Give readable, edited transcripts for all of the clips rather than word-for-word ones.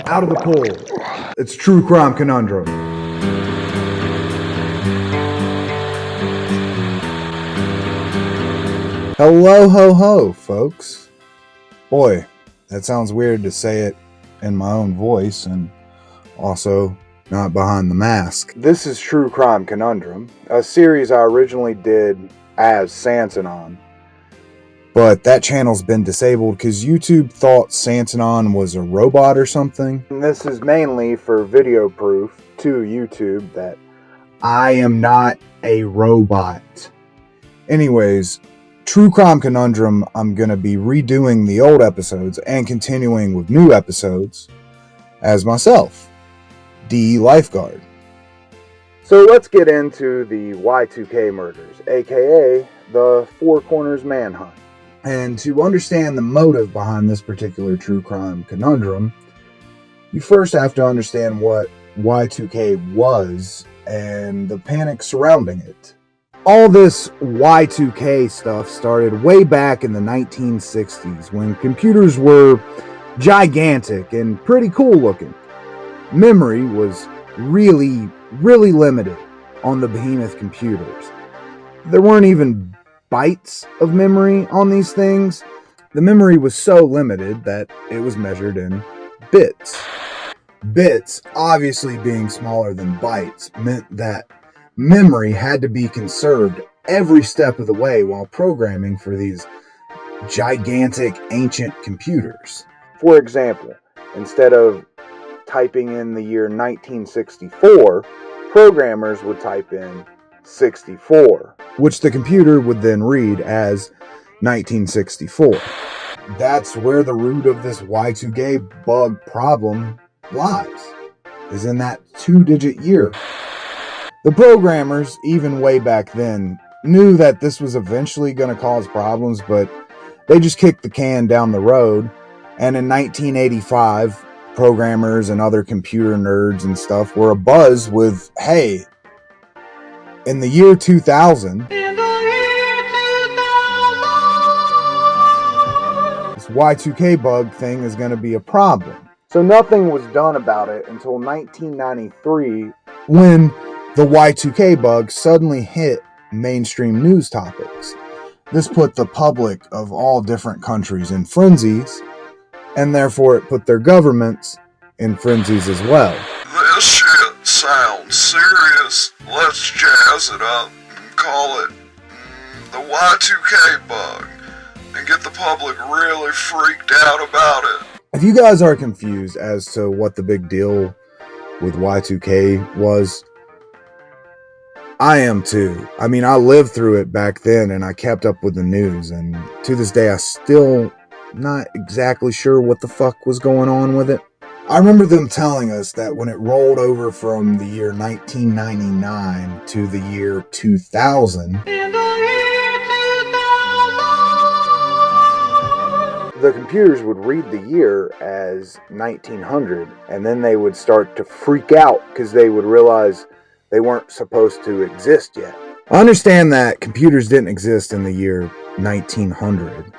out of the pool. It's True Crime Conundrum. Hello, ho, ho, folks. Boy, that sounds weird to say it in my own voice and also not behind the mask. This is True Crime Conundrum, a series I originally did as Santanon. But that channel's been disabled because YouTube thought Santanon was a robot or something. And this is mainly for video proof to YouTube that I am not a robot. Anyways, True Crime Conundrum, I'm going to be redoing the old episodes and continuing with new episodes as myself, Dee Lifeguard. So let's get into the Y2k murders, aka the Four Corners Manhunt. And to understand the motive behind this particular True Crime Conundrum, you first have to understand what Y2k was and the panic surrounding it. All this Y2k stuff started way back in the 1960s when computers were gigantic and pretty cool looking. Memory was really limited on the behemoth computers. There weren't even bytes of memory on these things. The memory was so limited that it was measured in bits. Bits, obviously being smaller than bytes, meant that memory had to be conserved every step of the way while programming for these gigantic ancient computers. For example, instead of typing in the year 1964, programmers would type in 64, which the computer would then read as 1964. That's where the root of this Y2k bug problem lies, is in that 2-digit year. The programmers, even way back then, knew that this was eventually going to cause problems, but they just kicked the can down the road. And in 1985, programmers and other computer nerds and stuff were abuzz with, hey, in the year 2000, this Y2k bug thing is going to be a problem. So nothing was done about it until 1993, when the Y2k bug suddenly hit mainstream news topics. This put the public of all different countries in frenzies, and therefore it put their governments in frenzies as well. This shit sounds serious. Let's jazz it up and call it the Y2k bug and get the public really freaked out about it. If you guys are confused as to what the big deal with Y2k was, I am too. I mean, I lived through it back then and I kept up with the news, and to this day I still not exactly sure what the fuck was going on with it. I remember them telling us that when it rolled over from the year 1999 to the year 2000, the computers would read the year as 1900, and then they would start to freak out because they would realize they weren't supposed to exist yet. I understand that computers didn't exist in the year 1900,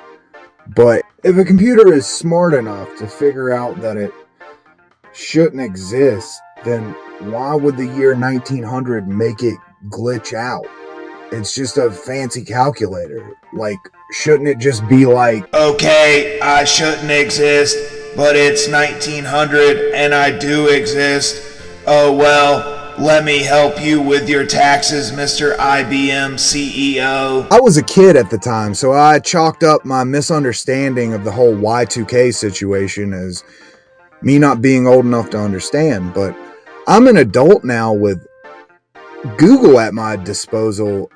but if a computer is smart enough to figure out that it shouldn't exist, then why would the year 1900 make it glitch out? It's just a fancy calculator. Like, shouldn't it just be like, okay, I shouldn't exist, but it's 1900 and I do exist. Oh well, let me help you with your taxes, Mr. IBM CEO. I was a kid at the time, so I chalked up my misunderstanding of the whole Y2k situation as me not being old enough to understand. But I'm an adult now with Google at my disposal,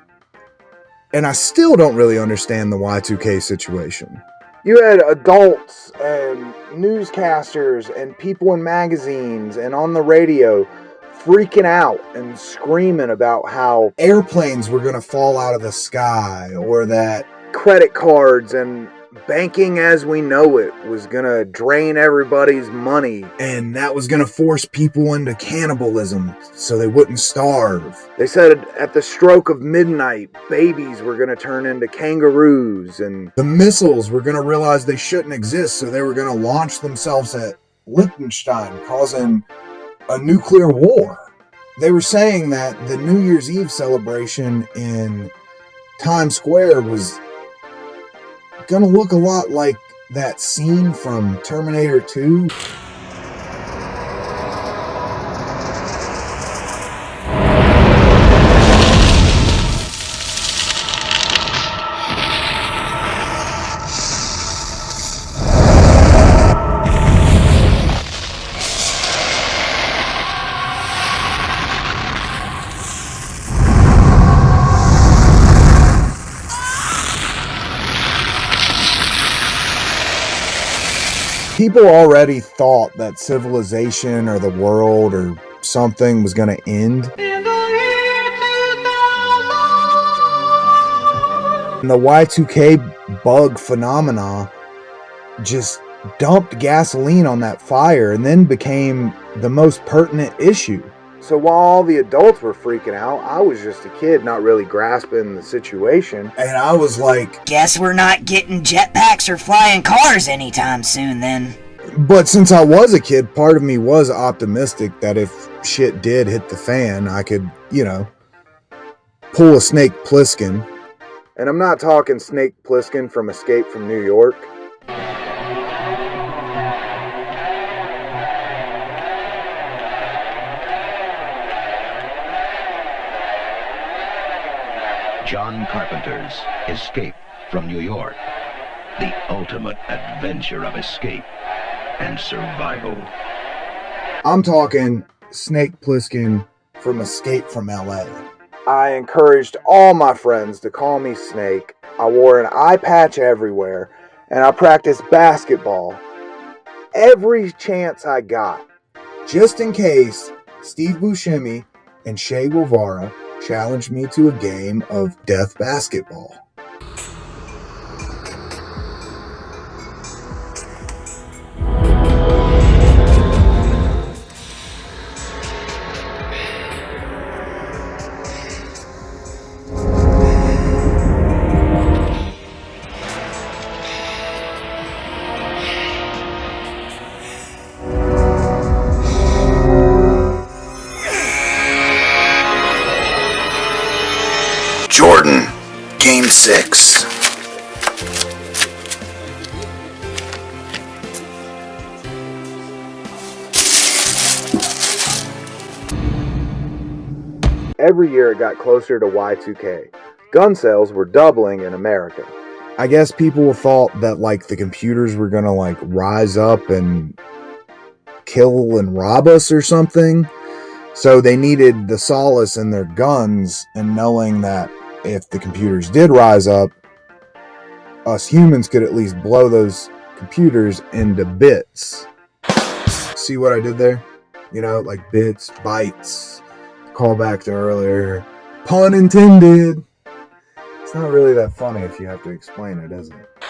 and I still don't really understand the Y2k situation. You had adults and newscasters and people in magazines and on the radio freaking out and screaming about how airplanes were going to fall out of the sky, or that credit cards and banking as we know it was going to drain everybody's money, and that was going to force people into cannibalism so they wouldn't starve. They said at the stroke of midnight, babies were going to turn into kangaroos, and the missiles were going to realize they shouldn't exist, so they were going to launch themselves at Liechtenstein causing a nuclear war. They were saying that the New Year's Eve celebration in Times Square was gonna look a lot like that scene from Terminator 2. People already thought that civilization or the world or something was going to end. And the Y2k bug phenomena just dumped gasoline on that fire and then became the most pertinent issue. So while all the adults were freaking out, I was just a kid not really grasping the situation. And I was like, guess we're not getting jetpacks or flying cars anytime soon then. But since I was a kid, part of me was optimistic that if shit did hit the fan, I could, pull a Snake Pliskin. And I'm not talking Snake Pliskin from Escape from New York. John Carpenter's Escape from New York. The ultimate adventure of escape and survival. I'm talking Snake Pliskin from Escape from LA. I encouraged all my friends to call me Snake. I wore an eye patch everywhere, and I practiced basketball every chance I got, just in case Steve Buscemi and Che Guevara challenged me to a game of death basketball. Jordan, Game 6. Every year it got closer to Y2k. Gun sales were doubling in America. I guess people thought that the computers were gonna rise up and kill and rob us or something. So they needed the solace in their guns and knowing that if the computers did rise up, us humans could at least blow those computers into bits. See what I did there? Bits, bytes, call back to earlier. Pun intended. It's not really that funny if you have to explain it, is it?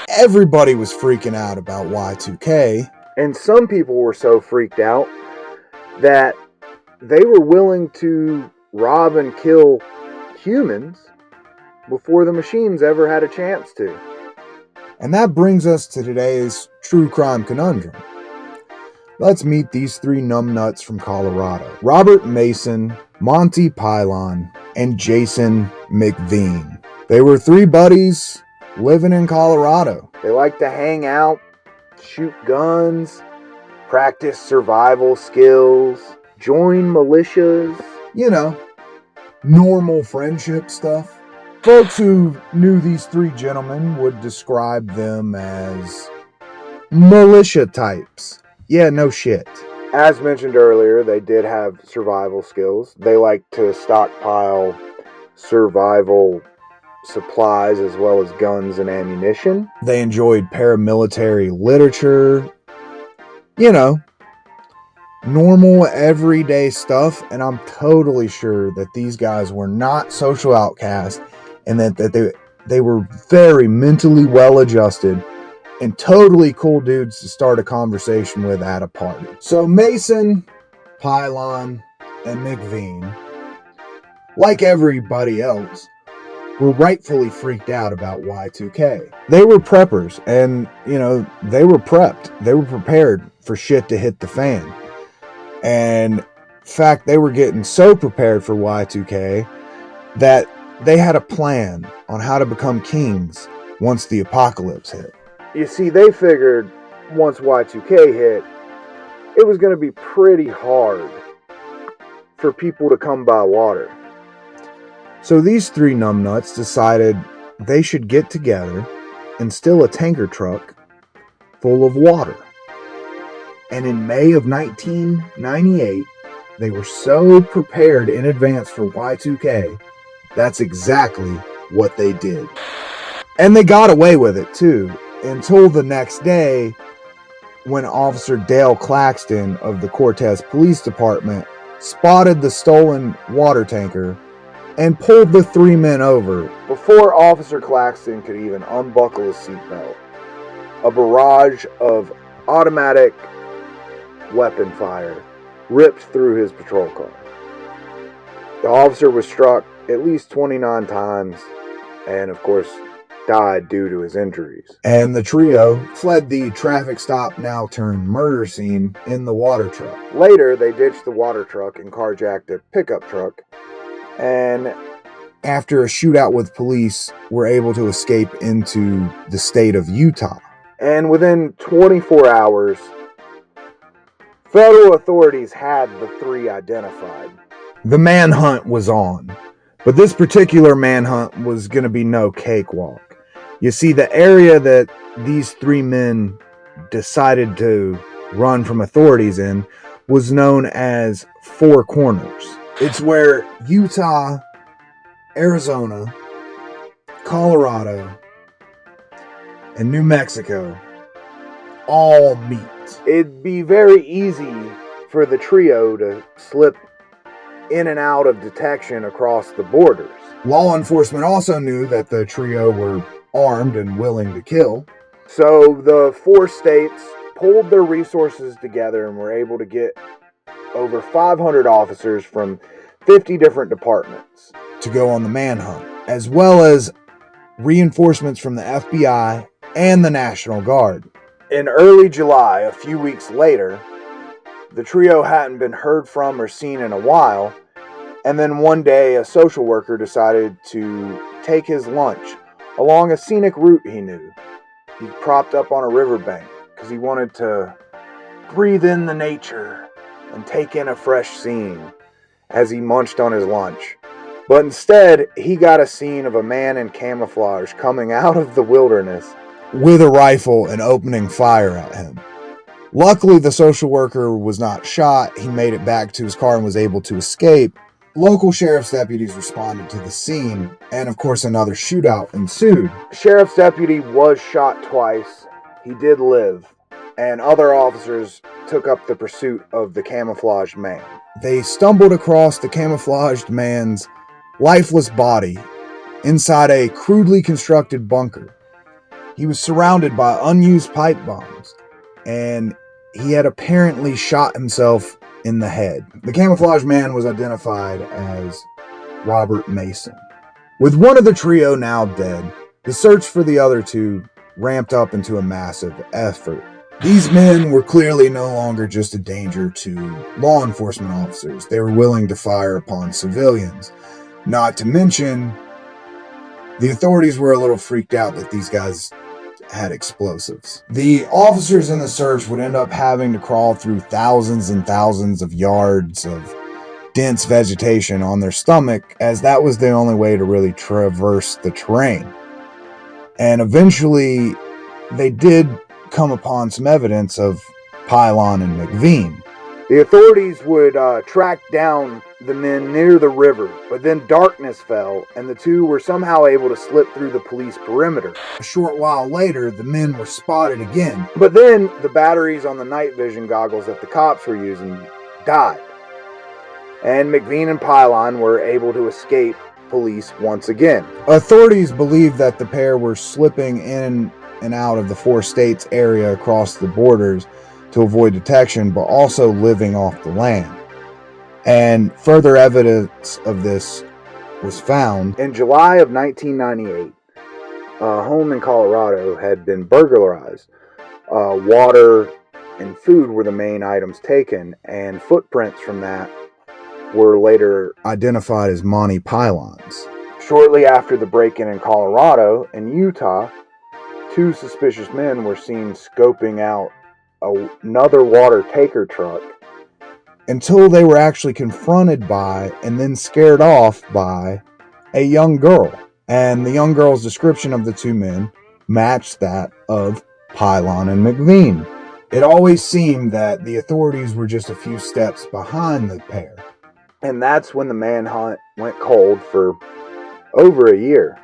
Everybody was freaking out about Y2k, and some people were so freaked out that they were willing to rob and kill humans before the machines ever had a chance to. And that brings us to today's True Crime Conundrum. Let's meet these three numbnuts from Colorado. Robert Mason, Monte Pylon, and Jason McVean. They were three buddies living in Colorado. They liked to hang out, shoot guns, practice survival skills, join militias, normal friendship stuff. Folks who knew these three gentlemen would describe them as militia types. Yeah, no shit. As mentioned earlier, they did have survival skills. They liked to stockpile survival supplies as well as guns and ammunition. They enjoyed paramilitary literature. Normal everyday stuff, and I'm totally sure that these guys were not social outcasts and that they were very mentally well adjusted and totally cool dudes to start a conversation with at a party. So Mason, Pylon, and McVean, like everybody else, were rightfully freaked out about Y2k. They were preppers, and they were prepped. They were prepared for shit to hit the fan. And in fact, they were getting so prepared for Y2K that they had a plan on how to become kings once the apocalypse hit. You see, they figured once Y2K hit, it was going to be pretty hard for people to come by water. So these three numbnuts decided they should get together and steal a tanker truck full of water. And in May of 1998, they were so prepared in advance for Y2K, that's exactly what they did. And they got away with it too, until the next day when Officer Dale Claxton of the Cortez Police Department spotted the stolen water tanker and pulled the three men over. Before Officer Claxton could even unbuckle his seatbelt, a barrage of automatic weapon fire ripped through his patrol car. The officer was struck at least 29 times and, of course, died due to his injuries. And the trio fled the traffic stop now turned murder scene in the water truck. Later, they ditched the water truck and carjacked a pickup truck, and after a shootout with police, were able to escape into the state of Utah. And within 24 hours, federal authorities had the three identified. The manhunt was on, but this particular manhunt was going to be no cakewalk. You see, the area that these three men decided to run from authorities in was known as Four Corners. It's where Utah, Arizona, Colorado, and New Mexico all meet. It'd be very easy for the trio to slip in and out of detection across the borders. Law enforcement also knew that the trio were armed and willing to kill. So the four states pulled their resources together and were able to get over 500 officers from 50 different departments to go on the manhunt, as well as reinforcements from the FBI and the National Guard. In early July, a few weeks later, the trio hadn't been heard from or seen in a while, and then one day a social worker decided to take his lunch along a scenic route he knew. He propped up on a riverbank because he wanted to breathe in the nature and take in a fresh scene as he munched on his lunch. But instead, he got a scene of a man in camouflage coming out of the wilderness with a rifle and opening fire at him. Luckily, the social worker was not shot. He made it back to his car and was able to escape. Local sheriff's deputies responded to the scene, and of course another shootout ensued. The sheriff's deputy was shot twice. He did live, and other officers took up the pursuit of the camouflaged man. They stumbled across the camouflaged man's lifeless body inside a crudely constructed bunker. He was surrounded by unused pipe bombs, and he had apparently shot himself in the head. The camouflaged man was identified as Robert Mason. With one of the trio now dead, the search for the other two ramped up into a massive effort. These men were clearly no longer just a danger to law enforcement officers. They were willing to fire upon civilians. Not to mention, the authorities were a little freaked out that these guys had explosives. The officers in the search would end up having to crawl through thousands and thousands of yards of dense vegetation on their stomach, as that was the only way to really traverse the terrain. And eventually, they did come upon some evidence of Pylon and McVean. The authorities would track down the men near the river, but then darkness fell, and the two were somehow able to slip through the police perimeter. A short while later, the men were spotted again, but then the batteries on the night vision goggles that the cops were using died, and McVean and Pylon were able to escape police once again. Authorities believed that the pair were slipping in and out of the four states area across the borders to avoid detection, but also living off the land. And further evidence of this was found. In July of 1998, a home in Colorado had been burglarized. Water and food were the main items taken, and footprints from that were later identified as Monte Pylons. Shortly after the break-in in Colorado and Utah, 2 suspicious men were seen scoping out another water taker truck until they were actually confronted by and then scared off by a young girl. And the young girl's description of the 2 men matched that of Pylon and McVean. It always seemed that the authorities were just a few steps behind the pair. And that's when the manhunt went cold for over a year.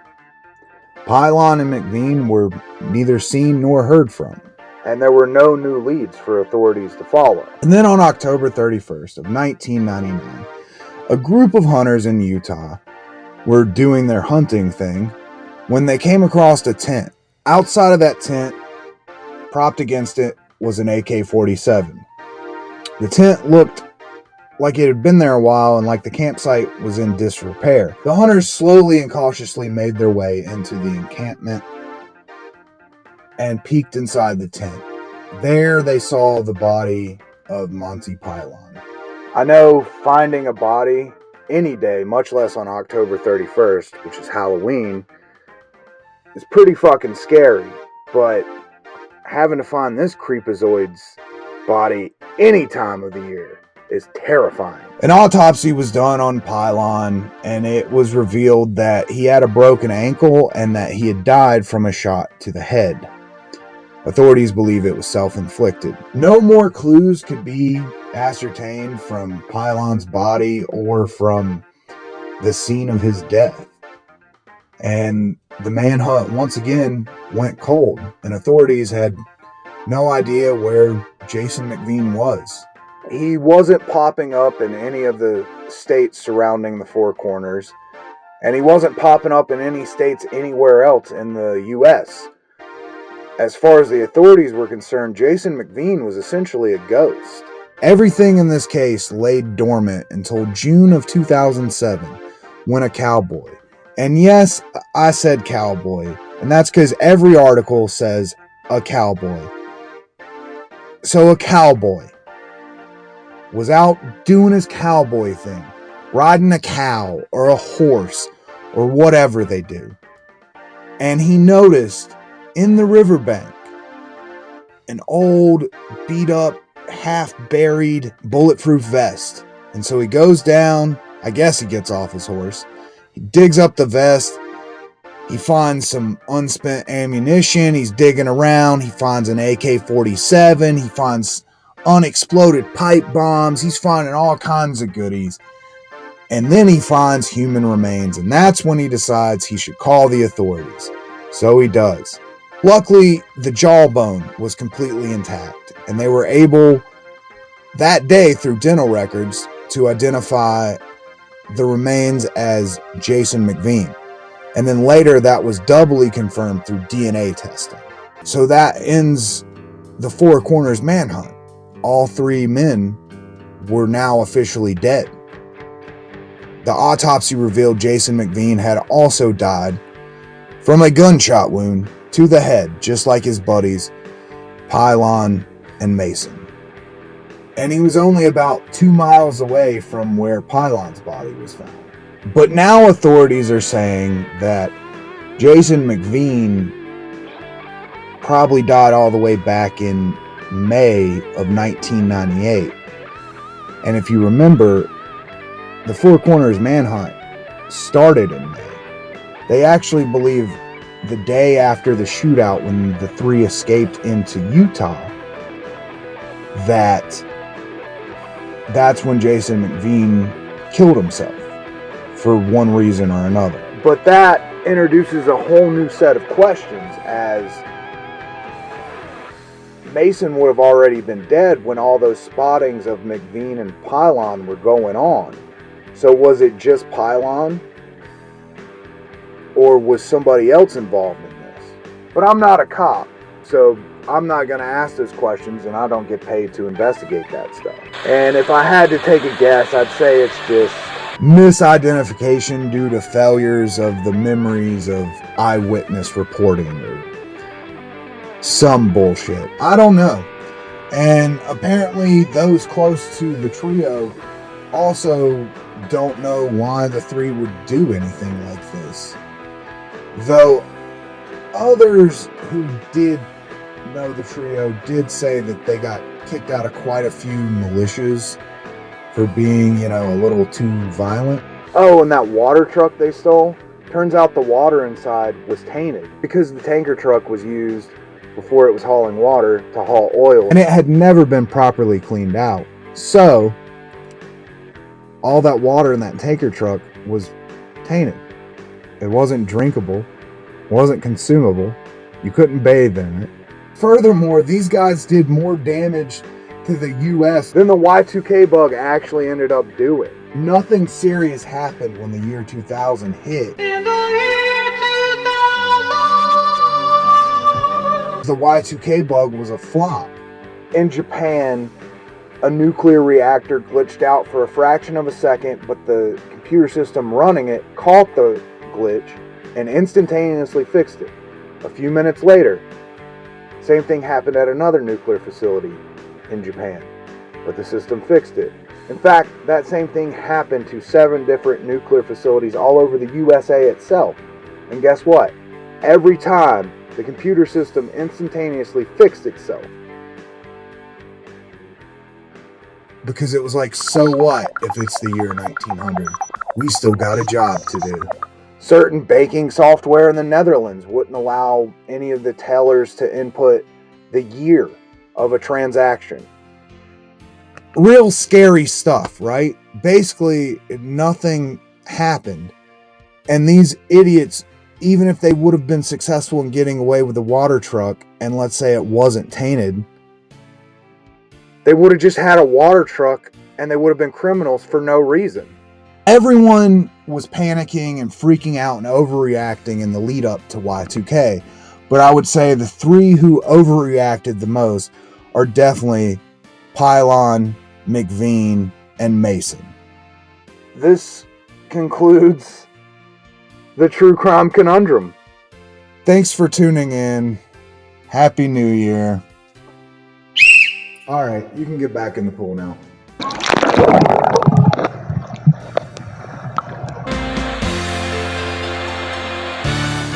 Pylon and McVean were neither seen nor heard from, and there were no new leads for authorities to follow. And then on October 31st of 1999, a group of hunters in Utah were doing their hunting thing when they came across a tent. Outside of that tent, propped against it, was an AK-47. The tent looked like it had been there a while and like the campsite was in disrepair. The hunters slowly and cautiously made their way into the encampment and peeked inside the tent. There they saw the body of Monte Pylon. I know finding a body any day, much less on October 31st, which is Halloween, is pretty fucking scary, but having to find this creepazoid's body any time of the year is terrifying. An autopsy was done on Pylon, and it was revealed that he had a broken ankle and that he had died from a shot to the head. Authorities believe it was self-inflicted. No more clues could be ascertained from Pylon's body or from the scene of his death. And the manhunt once again went cold, and authorities had no idea where Jason McVean was. He wasn't popping up in any of the states surrounding the Four Corners, and he wasn't popping up in any states anywhere else in the U.S. As far as the authorities were concerned, Jason McVean was essentially a ghost. Everything in this case lay dormant until June of 2007, when a cowboy, and yes, I said cowboy, and that's because every article says a cowboy. So a cowboy was out doing his cowboy thing, riding a cow or a horse or whatever they do. And he noticed in the riverbank an old, beat up, half buried bulletproof vest. And so he goes down, I guess he gets off his horse, he digs up the vest, he finds some unspent ammunition, he's digging around, he finds an AK-47, he finds unexploded pipe bombs, he's finding all kinds of goodies. And then he finds human remains, and that's when he decides he should call the authorities. So he does. Luckily, the jawbone was completely intact, and they were able that day through dental records to identify the remains as Jason McVean. And then later that was doubly confirmed through DNA testing. So that ends the Four Corners manhunt. All 3 men were now officially dead. The autopsy revealed Jason McVean had also died from a gunshot wound to the head, just like his buddies Pylon and Mason. And he was only about 2 miles away from where Pylon's body was found. But now authorities are saying that Jason McVean probably died all the way back in May of 1998. And if you remember, the Four Corners manhunt started in May. They actually believe the day after the shootout, when the 3 escaped into Utah, that's when Jason McVean killed himself for one reason or another. But that introduces a whole new set of questions, as Mason would have already been dead when all those spottings of McVean and Pylon were going on. So was it just Pylon? Or was somebody else involved in this? But I'm not a cop, so I'm not going to ask those questions, and I don't get paid to investigate that stuff. And if I had to take a guess, I'd say it's just misidentification due to failures of the memories of eyewitness reporting or some bullshit. I don't know. And apparently those close to the trio also don't know why the three would do anything like this. Though others who did know the trio did say that they got kicked out of quite a few militias for being, a little too violent. Oh, and that water truck they stole? Turns out the water inside was tainted because the tanker truck was used before it was hauling water to haul oil, and it had never been properly cleaned out. So all that water in that tanker truck was tainted. It wasn't drinkable, wasn't consumable. You couldn't bathe in it. Furthermore, these guys did more damage to the US than the Y2k bug actually ended up doing. Nothing serious happened when the year 2000 hit. In the year 2000! The Y2k bug was a flop. In Japan, a nuclear reactor glitched out for a fraction of a second, but the computer system running it caught the glitch and instantaneously fixed it. A few minutes later, same thing happened at another nuclear facility in Japan, but the system fixed it. In fact, that same thing happened to 7 different nuclear facilities all over the USA itself. And guess what? Every time, the computer system instantaneously fixed itself. Because it was like, so what if it's the year 1900? We still got a job to do. Certain banking software in the Netherlands wouldn't allow any of the tellers to input the year of a transaction. Real scary stuff, right? Basically, nothing happened. And these idiots, even if they would have been successful in getting away with the water truck, and let's say it wasn't tainted, they would have just had a water truck and they would have been criminals for no reason. Everyone was panicking and freaking out and overreacting in the lead up to Y2k. But I would say the 3 who overreacted the most are definitely Pylon, McVean, and Mason. This concludes the True Crime Conundrum. Thanks for tuning in. Happy New Year. Alright, you can get back in the pool now.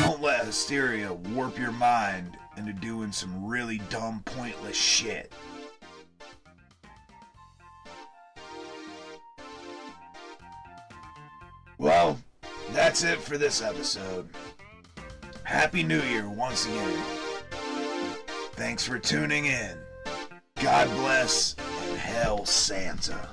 Don't let hysteria warp your mind into doing some really dumb, pointless shit. Well, that's it for this episode. Happy New Year once again. Thanks for tuning in. God bless and Hail Santa.